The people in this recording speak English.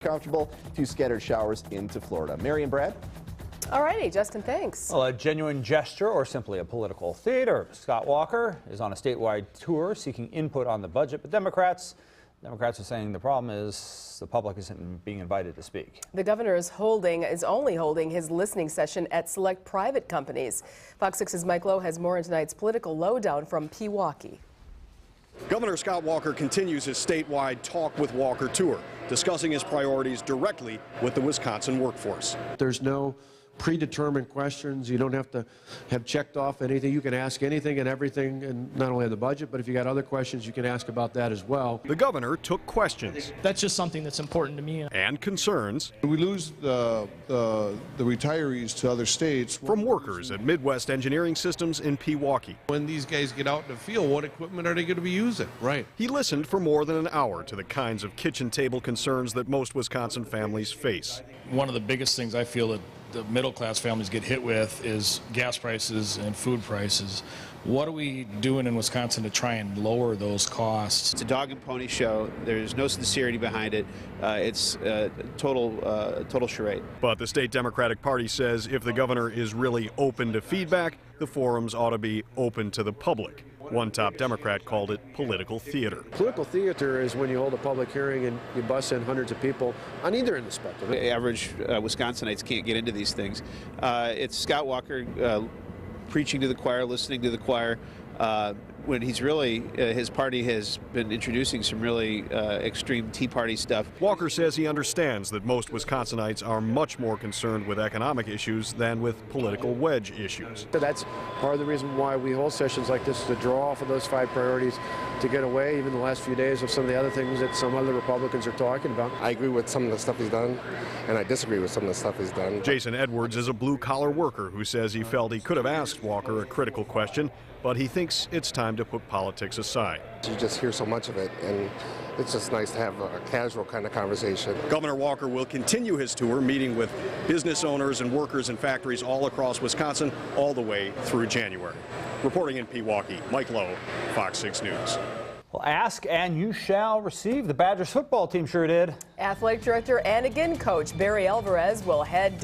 comfortable. A few scattered showers into Florida. Mary and Brad? All righty, Justin, thanks. Well, a genuine gesture or simply a political theater. Scott Walker is on a statewide tour seeking input on the budget, but Democrats are saying the problem is the public isn't being invited to speak. The governor is only holding his listening session at select private companies. Fox 6's Mike Lowe has more on tonight's political lowdown from Pewaukee. Governor Scott Walker continues his statewide Talk with Walker tour, discussing his priorities directly with the Wisconsin workforce. There's no predetermined questions. You don't have to have checked off anything. You can ask anything and everything, and not only the budget, but if you got other questions, you can ask about that as well. The governor took questions. That's just something that's important to me. And concerns. We lose the retirees to other states. From workers at Midwest Engineering Systems in Pewaukee. When these guys get out in the field, what equipment are they going to be using? Right. He listened for more than an hour to the kinds of kitchen table concerns that most Wisconsin families face. One of the biggest things I feel that the middle class families get hit with is gas prices and food prices. What are we doing in Wisconsin to try and lower those costs? It's a dog and pony show. There's no sincerity behind it. It's total charade. But the state Democratic Party says if the governor is really open to feedback, the forums ought to be open to the public. One top Democrat called it political theater. Political theater is when you hold a public hearing and you bus in hundreds of people on either end of the spectrum. The average Wisconsinites can't get into these things. It's Scott Walker preaching to the choir, listening to the choir, when he's really, his party has been introducing some really extreme Tea Party stuff. Walker says he understands that most Wisconsinites are much more concerned with economic issues than with political wedge issues. That's part of the reason why we hold sessions like this, to draw off of those 5 priorities, to get away even the last few days of some of the other things that some other Republicans are talking about. I agree with some of the stuff he's done, and I disagree with some of the stuff he's done. Jason Edwards is a blue-collar worker who says he felt he could have asked Walker a critical question, but he thinks it's time to put politics aside. You just hear so much of it, and it's just nice to have a casual kind of conversation. Governor Walker will continue his tour, meeting with business owners and workers in factories all across Wisconsin, all the way through January. Reporting in Pewaukee, Mike Lowe, Fox 6 News. Well, ask and you shall receive. The Badgers football team sure did. Athletic director and again coach Barry Alvarez will head